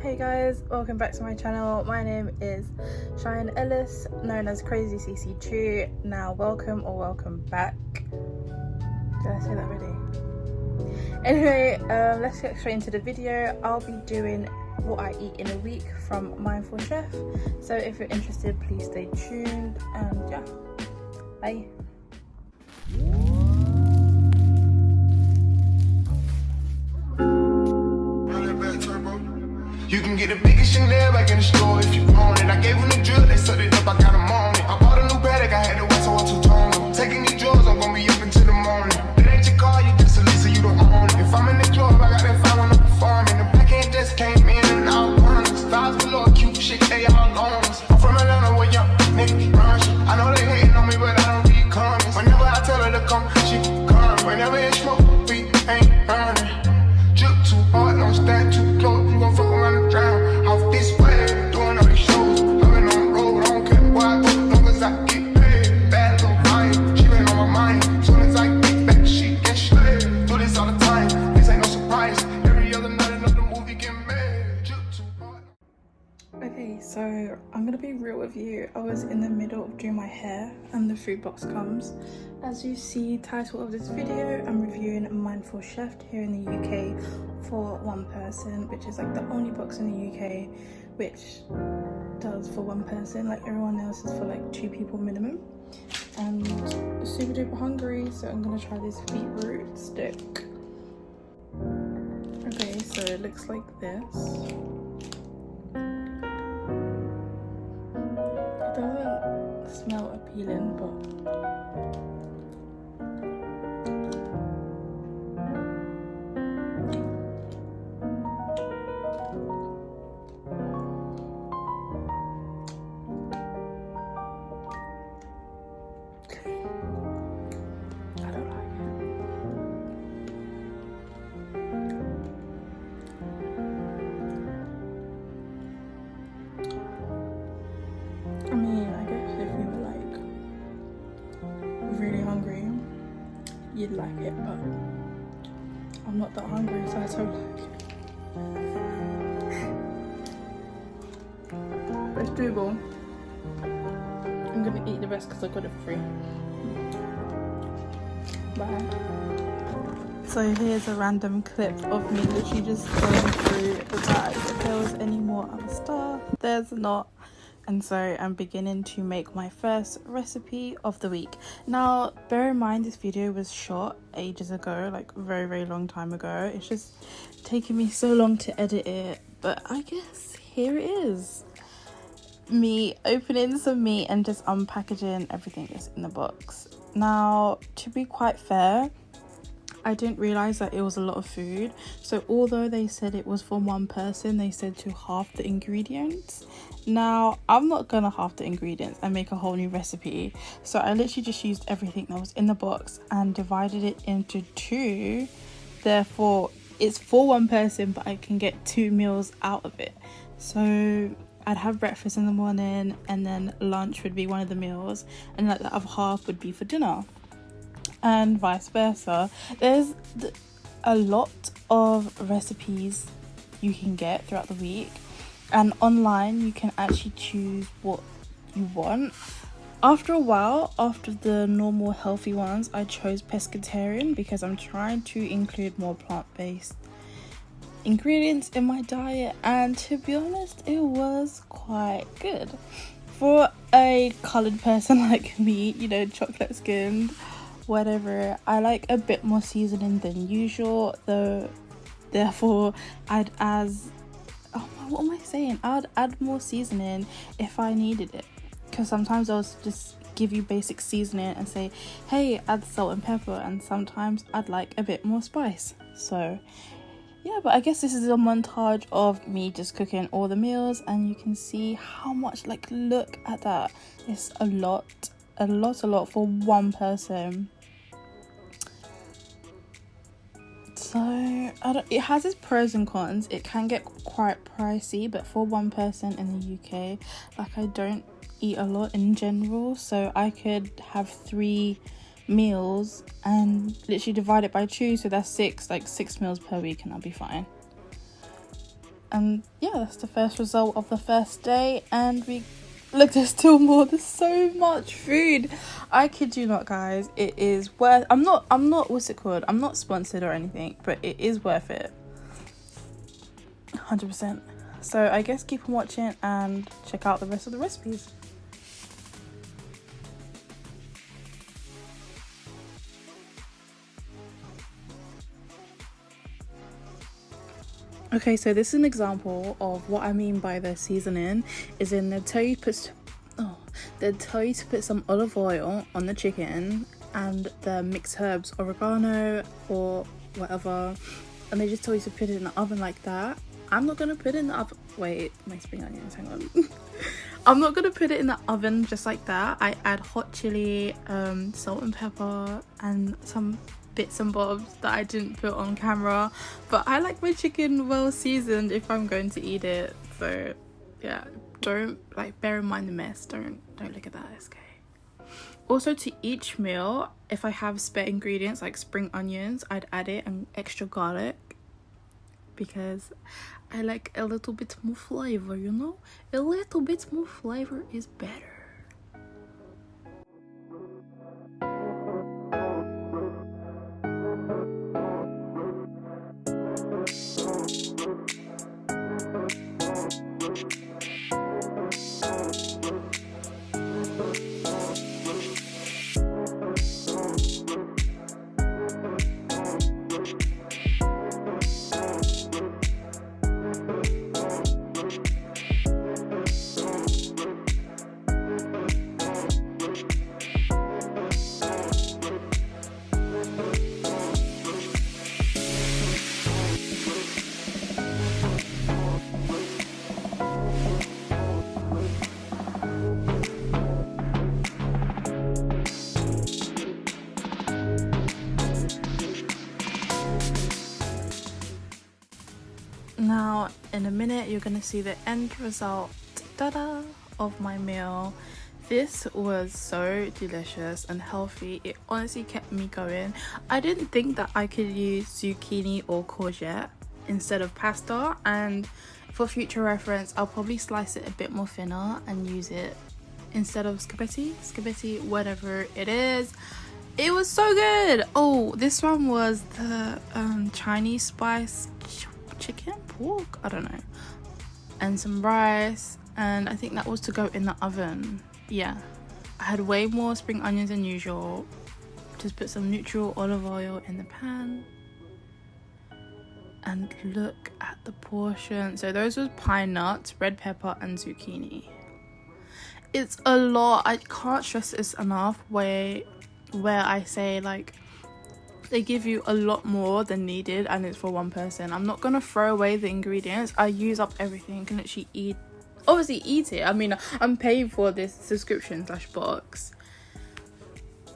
Hey guys, welcome back to my channel. My name is Cheyanne Ellis, known as Crazeeycc. Now welcome back. Did I say that already? Anyway, let's get straight into the video. I'll be doing what I eat in a week from Mindful Chef. So if you're interested, please stay tuned and yeah, bye. You can get the biggest Chanel back in the store if you want it. I gave them the drill, they set it up, I got them on it. I bought a new paddock, I had to wait so I'm two-tone. Taking these drugs, I'm gonna be up until the morning. It ain't your car, you just a Lisa, you don't own it. If I'm in the club, I got that fine when I'm performing. The backhand just came in and out runners. Vibes below a cute shit, they all loners. I'm from Atlanta where young niggas run shit. I know they hating on me, but I don't be coming. Whenever I tell her to come, she come. Whenever it's smoke, we ain't running. Drip too hard, don't stand too close, you gon' fuck around and drown. Off this way, doing all these shows. I've been on the road, I don't care where I go, long as I get paid. Bad little mind, she been on my mind. Soon as I get back, she get straight. Do this all the time, this ain't no surprise. Every other night, another movie get made. Drip too hard. Okay, so I'm gonna be real with you. I was in the middle of doing my hair and the food box comes. As you see, title of this video, I'm reviewing Mindful Chef here in the UK for one person, which is like the only box in the UK which does for one person. Like everyone else is for like 2 people minimum. And super duper hungry, so I'm gonna try this beetroot stick. Okay, so it looks like this. It doesn't smell appealing, but I mean, I guess if you were like really hungry, you'd like it, but I'm not that hungry, so I don't like it. But it's doable. I'm gonna eat the rest because I got it free. Bye. So here's a random clip of me literally just going through the bag. If there was any more other stuff, there's not. And so I'm beginning to make my first recipe of the week. Now, bear in mind this video was shot ages ago, like very long time ago. It's just taking me so long to edit it, but I guess here it is. Me opening some meat and just unpackaging everything that's in the box. Now, to be quite fair, I didn't realize that it was a lot of food. So although they said it was for one person, they said to half the ingredients. Now, I'm not gonna half the ingredients and make a whole new recipe. So I literally just used everything that was in the box and divided it into 2. Therefore, it's for one person, but I can get 2 meals out of it. So I'd have breakfast in the morning, and then lunch would be one of the meals, and like the other half would be for dinner, and vice versa. There's a lot of recipes you can get throughout the week, and online you can actually choose what you want. After a while, after the normal healthy ones, I chose pescatarian because I'm trying to include more plant-based ingredients in my diet, and to be honest, it was quite good for a colored person like me, you know, chocolate skinned, whatever. I like a bit more seasoning than usual, though. Therefore, I'd add more seasoning if I needed it, because sometimes I'll just give you basic seasoning and say, hey, add salt and pepper, and sometimes I'd like a bit more spice. So yeah, but I guess this is a montage of me just cooking all the meals, and you can see how much, like, look at that. It's a lot for one person. So it has its pros and cons. It can get quite pricey, but for one person in the UK, like, I don't eat a lot in general, so I could have 3 meals and literally divide it by 2, so that's 6 meals per week, and I'll be fine. And yeah, that's the first result of the first day. And we look, there's still more. There's so much food. I kid you not, guys. It is worth. I'm not what's it called, I'm not sponsored or anything, but it is worth it, 100%. So I guess keep on watching and check out the rest of the recipes. Okay, so this is an example of what I mean by the seasoning. Is in they tell you to put some olive oil on the chicken and the mixed herbs, oregano or whatever, and they just tell you to put it in the oven like that. I'm not gonna put it in the oven. Wait, my spring onions, hang on. I'm not gonna put it in the oven just like that. I add hot chili, salt and pepper, and some bits and bobs that I didn't put on camera, but I like my chicken well seasoned if I'm going to eat it. So yeah, don't, like, bear in mind the mess. Don't look at that, SK. Also, to each meal, if I have spare ingredients like spring onions, I'd add it, and extra garlic, because I like a little bit more flavor, you know? A little bit more flavor is better. Now in a minute you're gonna see the end result, ta-da, of my meal. This was so delicious and healthy. It honestly kept me going. I didn't think that I could use zucchini or courgette instead of pasta, and for future reference I'll probably slice it a bit more thinner and use it instead of spaghetti, whatever it is. It was so good. Oh, this one was the Chinese spice chicken, pork, I don't know, and some rice, and I think that was to go in the oven. Yeah, I had way more spring onions than usual. Just put some neutral olive oil in the pan, and look at the portion. So those was pine nuts, red pepper, and zucchini. It's a lot. I can't stress this enough, where I say, like, they give you a lot more than needed, and it's for one person. I'm not gonna throw away the ingredients. I use up everything. I can literally eat it. I mean, I'm paying for this subscription / box.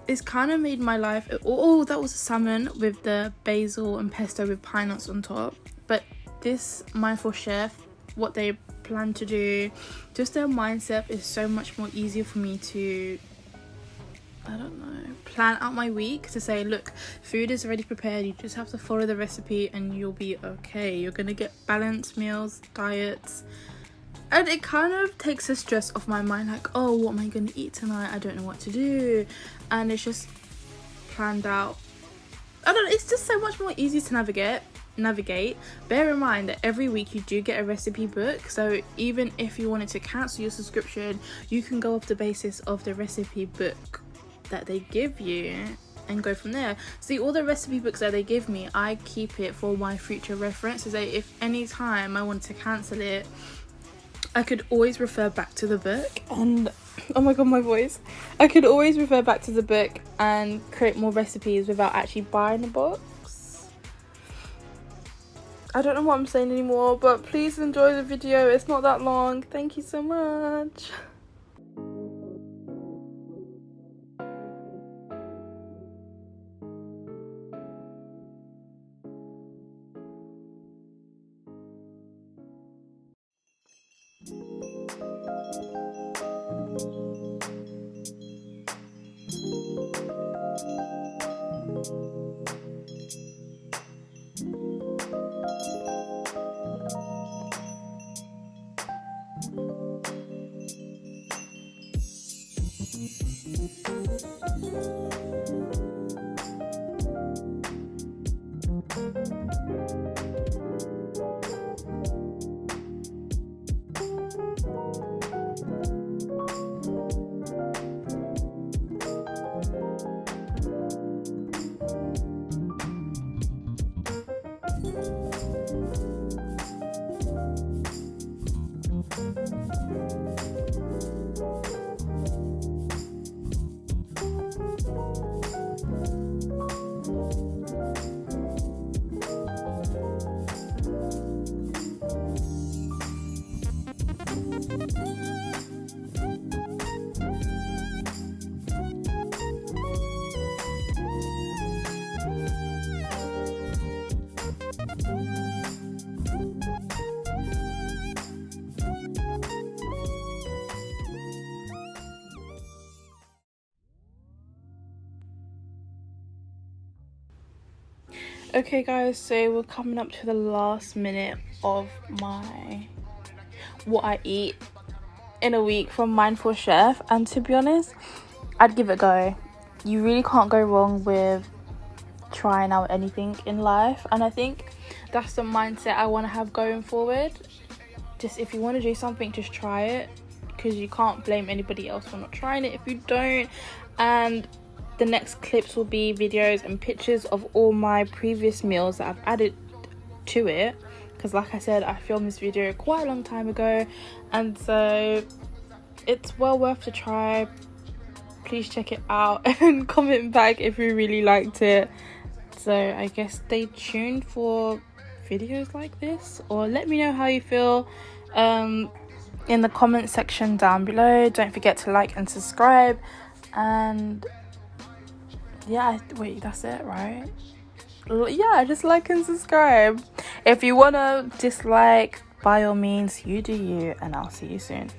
It's kind of made my life. Oh, that was a salmon with the basil and pesto with pine nuts on top. But this mindful chef, what they plan to do, just their mindset is so much more easier for me to, I don't know, plan out my week, to say, look, food is already prepared, you just have to follow the recipe and you'll be okay. You're gonna get balanced meals, diets, and it kind of takes the stress off my mind, like, oh, what am I gonna eat tonight? I don't know what to do. And it's just planned out. I don't know, it's just so much more easy to navigate. Bear in mind that every week you do get a recipe book, so even if you wanted to cancel your subscription, you can go off the basis of the recipe book that they give you and go from there. See, all the recipe books that they give me, I keep it for my future reference, so that if any time I wanted to cancel it, I could always refer back to the book. And oh my god, my voice, I could always refer back to the book and create more recipes without actually buying a box. I don't know what I'm saying anymore, but please enjoy the video. It's not that long. Thank you so much. Okay guys, so we're coming up to the last minute of my what I eat in a week from Mindful Chef, and to be honest, I'd give it a go. You really can't go wrong with trying out anything in life, and I think that's the mindset I want to have going forward. Just if you want to do something, just try it, because you can't blame anybody else for not trying it if you don't. And the next clips will be videos and pictures of all my previous meals that I've added to it, because like I said, I filmed this video quite a long time ago, and so it's well worth to try. Please check it out and comment back if you really liked it. So I guess stay tuned for videos like this, or let me know how you feel in the comment section down below. Don't forget to like and subscribe, and yeah, wait, that's it, right? Yeah, just like and subscribe. If you want to dislike, by all means, you do you, and I'll see you soon.